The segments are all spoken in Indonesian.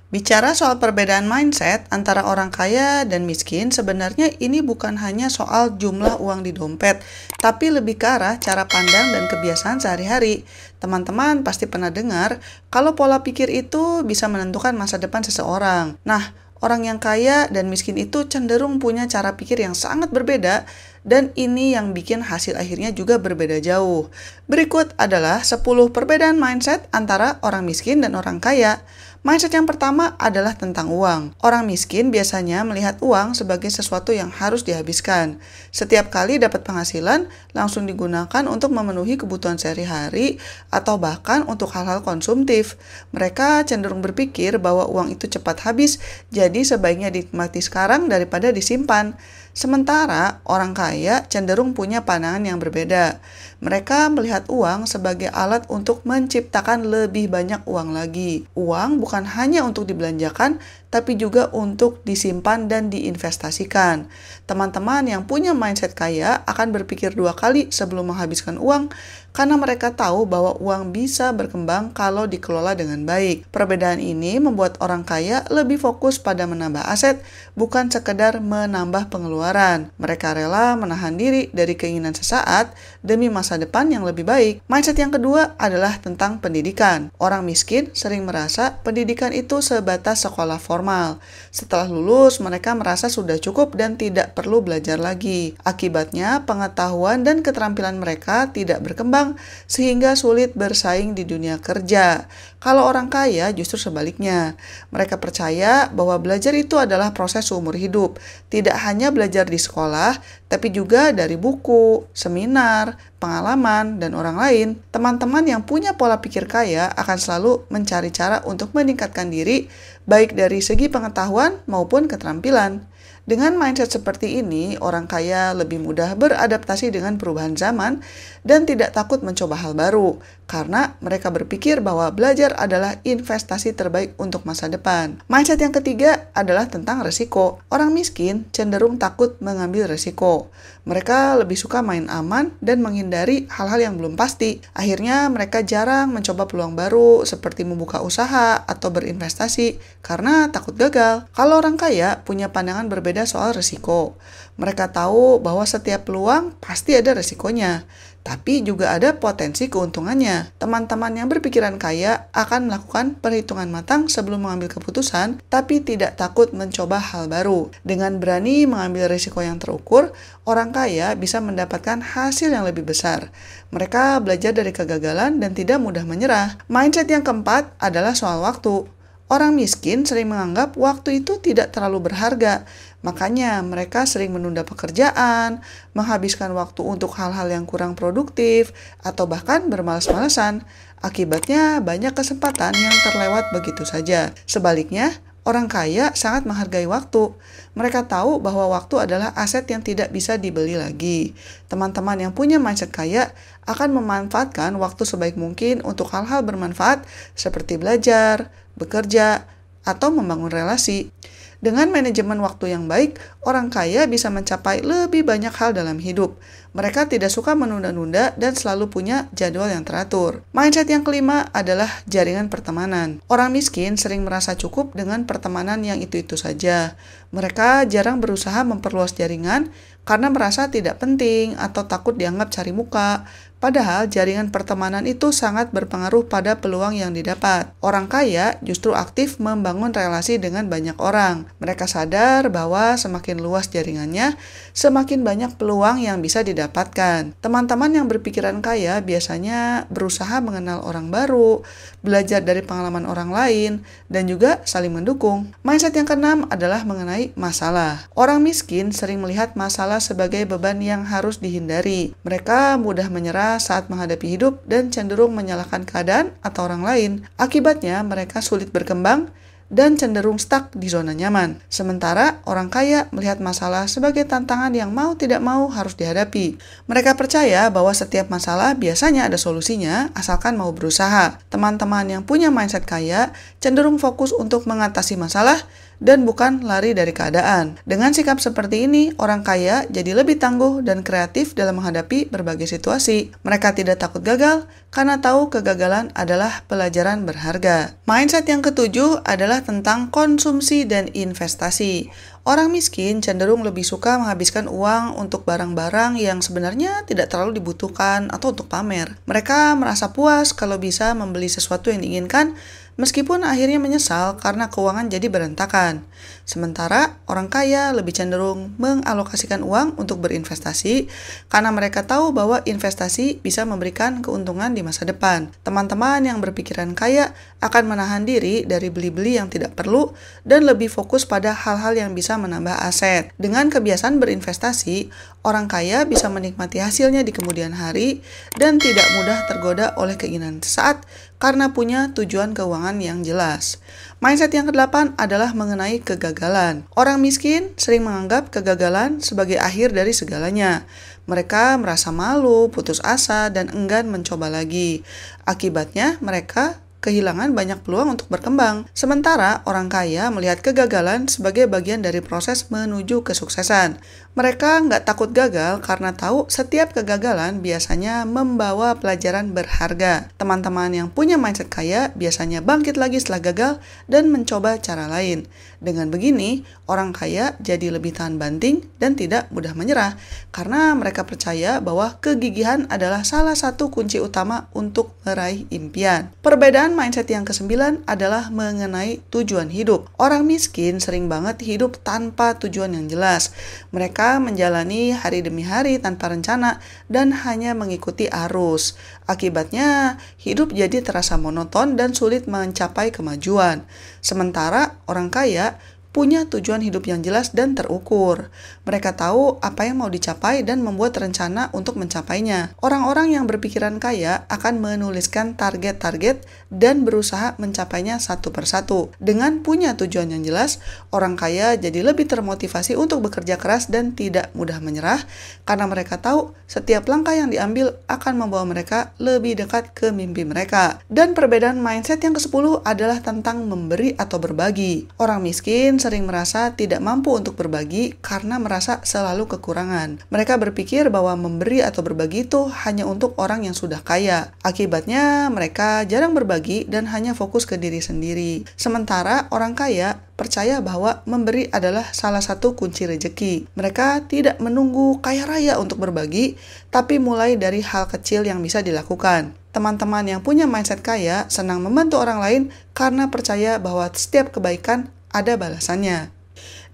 Bicara soal perbedaan mindset antara orang kaya dan miskin, sebenarnya ini bukan hanya soal jumlah uang di dompet, tapi lebih ke arah cara pandang dan kebiasaan sehari-hari. Teman-teman pasti pernah dengar kalau pola pikir itu bisa menentukan masa depan seseorang. Nah, orang yang kaya dan miskin itu cenderung punya cara pikir yang sangat berbeda, dan ini yang bikin hasil akhirnya juga berbeda jauh. Berikut adalah 10 perbedaan mindset antara orang miskin dan orang kaya. Mindset yang pertama adalah tentang uang. Orang miskin biasanya melihat uang sebagai sesuatu yang harus dihabiskan. Setiap kali dapat penghasilan, langsung digunakan untuk memenuhi kebutuhan sehari-hari atau bahkan untuk hal-hal konsumtif. Mereka cenderung berpikir bahwa uang itu cepat habis, jadi sebaiknya dinikmati sekarang daripada disimpan. Sementara orang kaya cenderung punya pandangan yang berbeda. Mereka melihat uang sebagai alat untuk menciptakan lebih banyak uang lagi. Uang bukan hanya untuk dibelanjakan, tapi juga untuk disimpan dan diinvestasikan. Teman-teman yang punya mindset kaya akan berpikir dua kali sebelum menghabiskan uang, karena mereka tahu bahwa uang bisa berkembang kalau dikelola dengan baik. Perbedaan ini membuat orang kaya lebih fokus pada menambah aset, bukan sekedar menambah pengeluaran. Mereka rela menahan diri dari keinginan sesaat demi masa depan yang lebih baik. Mindset yang kedua adalah tentang pendidikan. Orang miskin sering merasa pendidikan itu sebatas sekolah formal. Setelah lulus, mereka merasa sudah cukup dan tidak perlu belajar lagi. Akibatnya, pengetahuan dan keterampilan mereka tidak berkembang, sehingga sulit bersaing di dunia kerja. Kalau orang kaya justru sebaliknya. Mereka percaya bahwa belajar itu adalah proses seumur hidup. Tidak hanya belajar di sekolah, tapi juga dari buku, seminar, pengalaman, dan orang lain. Teman-teman yang punya pola pikir kaya akan selalu mencari cara untuk meningkatkan diri, baik dari segi pengetahuan maupun keterampilan. Dengan mindset seperti ini, orang kaya lebih mudah beradaptasi dengan perubahan zaman dan tidak takut mencoba hal baru, karena mereka berpikir bahwa belajar adalah investasi terbaik untuk masa depan. Mindset yang ketiga adalah tentang resiko. Orang miskin cenderung takut mengambil resiko. Mereka lebih suka main aman dan menghindari hal-hal yang belum pasti. Akhirnya mereka jarang mencoba peluang baru seperti membuka usaha atau berinvestasi karena takut gagal. Kalau orang kaya punya pandangan berbeda soal resiko. Mereka tahu bahwa setiap peluang pasti ada resikonya, tapi juga ada potensi keuntungannya. Teman-teman yang berpikiran kaya akan melakukan perhitungan matang sebelum mengambil keputusan, tapi tidak takut mencoba hal baru. Dengan berani mengambil risiko yang terukur, orang kaya bisa mendapatkan hasil yang lebih besar. Mereka belajar dari kegagalan dan tidak mudah menyerah. Mindset yang keempat adalah soal waktu. Orang miskin sering menganggap waktu itu tidak terlalu berharga. Makanya mereka sering menunda pekerjaan, menghabiskan waktu untuk hal-hal yang kurang produktif, atau bahkan bermalas-malasan. Akibatnya banyak kesempatan yang terlewat begitu saja. Sebaliknya, orang kaya sangat menghargai waktu. Mereka tahu bahwa waktu adalah aset yang tidak bisa dibeli lagi. Teman-teman yang punya mindset kaya akan memanfaatkan waktu sebaik mungkin untuk hal-hal bermanfaat seperti belajar, bekerja, atau membangun relasi. Dengan manajemen waktu yang baik, orang kaya bisa mencapai lebih banyak hal dalam hidup. Mereka tidak suka menunda-nunda dan selalu punya jadwal yang teratur. Mindset yang kelima adalah jaringan pertemanan. Orang miskin sering merasa cukup dengan pertemanan yang itu-itu saja. Mereka jarang berusaha memperluas jaringan karena merasa tidak penting atau takut dianggap cari muka. Padahal jaringan pertemanan itu sangat berpengaruh pada peluang yang didapat. Orang kaya justru aktif membangun relasi dengan banyak orang. Mereka sadar bahwa semakin luas jaringannya, semakin banyak peluang yang bisa didapatkan. Teman-teman yang berpikiran kaya biasanya berusaha mengenal orang baru, belajar dari pengalaman orang lain, dan juga saling mendukung. Mindset yang keenam adalah mengenai masalah. Orang miskin sering melihat masalah sebagai beban yang harus dihindari. Mereka mudah menyerah saat menghadapi hidup dan cenderung menyalahkan keadaan atau orang lain. Akibatnya, mereka sulit berkembang dan cenderung stuck di zona nyaman. Sementara orang kaya melihat masalah sebagai tantangan yang mau tidak mau harus dihadapi. Mereka percaya bahwa setiap masalah biasanya ada solusinya asalkan mau berusaha. Teman-teman yang punya mindset kaya cenderung fokus untuk mengatasi masalah dan bukan lari dari keadaan. Dengan sikap seperti ini, orang kaya jadi lebih tangguh dan kreatif dalam menghadapi berbagai situasi. Mereka tidak takut gagal karena tahu kegagalan adalah pelajaran berharga. Mindset yang ketujuh adalah tentang konsumsi dan investasi. Orang miskin cenderung lebih suka menghabiskan uang untuk barang-barang yang sebenarnya tidak terlalu dibutuhkan atau untuk pamer. Mereka merasa puas kalau bisa membeli sesuatu yang diinginkan, meskipun akhirnya menyesal karena keuangan jadi berantakan. Sementara orang kaya lebih cenderung mengalokasikan uang untuk berinvestasi karena mereka tahu bahwa investasi bisa memberikan keuntungan di masa depan. Teman-teman yang berpikiran kaya akan menahan diri dari beli-beli yang tidak perlu dan lebih fokus pada hal-hal yang bisa menambah aset. Dengan kebiasaan berinvestasi, orang kaya bisa menikmati hasilnya di kemudian hari dan tidak mudah tergoda oleh keinginan sesaat karena punya tujuan keuangan yang jelas. Mindset yang kedelapan adalah mengenai kegagalan. Orang miskin sering menganggap kegagalan sebagai akhir dari segalanya. Mereka merasa malu, putus asa, dan enggan mencoba lagi. Akibatnya, mereka kehilangan banyak peluang untuk berkembang. Sementara orang kaya melihat kegagalan sebagai bagian dari proses menuju kesuksesan. Mereka nggak takut gagal karena tahu setiap kegagalan biasanya membawa pelajaran berharga. Teman-teman yang punya mindset kaya biasanya bangkit lagi setelah gagal dan mencoba cara lain. Dengan begini, orang kaya jadi lebih tahan banting dan tidak mudah menyerah karena mereka percaya bahwa kegigihan adalah salah satu kunci utama untuk meraih impian. Perbedaan mindset yang kesembilan adalah mengenai tujuan hidup. Orang miskin sering banget hidup tanpa tujuan yang jelas. Mereka menjalani hari demi hari tanpa rencana dan hanya mengikuti arus. Akibatnya, hidup jadi terasa monoton dan sulit mencapai kemajuan. Sementara orang kaya punya tujuan hidup yang jelas dan terukur. Mereka tahu apa yang mau dicapai dan membuat rencana untuk mencapainya. Orang-orang yang berpikiran kaya akan menuliskan target-target dan berusaha mencapainya satu persatu. Dengan punya tujuan yang jelas, orang kaya jadi lebih termotivasi untuk bekerja keras dan tidak mudah menyerah karena mereka tahu setiap langkah yang diambil akan membawa mereka lebih dekat ke mimpi mereka. Dan perbedaan mindset yang ke-10 adalah tentang memberi atau berbagi. Orang miskin sering merasa tidak mampu untuk berbagi karena merasa selalu kekurangan. Mereka berpikir bahwa memberi atau berbagi itu hanya untuk orang yang sudah kaya. Akibatnya, mereka jarang berbagi dan hanya fokus ke diri sendiri. Sementara orang kaya percaya bahwa memberi adalah salah satu kunci rejeki. Mereka tidak menunggu kaya raya untuk berbagi, tapi mulai dari hal kecil yang bisa dilakukan. Teman-teman yang punya mindset kaya senang membantu orang lain karena percaya bahwa setiap kebaikan ada balasannya.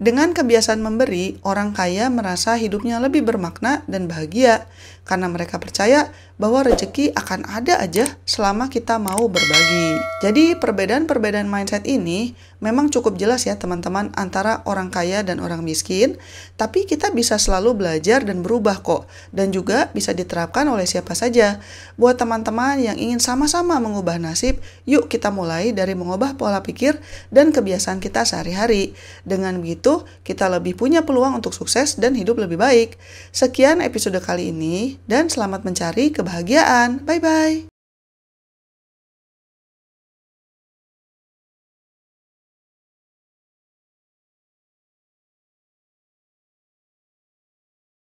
Dengan kebiasaan memberi, orang kaya merasa hidupnya lebih bermakna dan bahagia karena mereka percaya bahwa rezeki akan ada aja selama kita mau berbagi. Jadi perbedaan-perbedaan mindset ini memang cukup jelas ya teman-teman antara orang kaya dan orang miskin, tapi kita bisa selalu belajar dan berubah kok, dan juga bisa diterapkan oleh siapa saja. Buat teman-teman yang ingin sama-sama mengubah nasib, yuk kita mulai dari mengubah pola pikir dan kebiasaan kita sehari-hari. Dengan begitu, kita lebih punya peluang untuk sukses dan hidup lebih baik. Sekian episode kali ini, dan selamat mencari kebahagiaan. Bye-bye.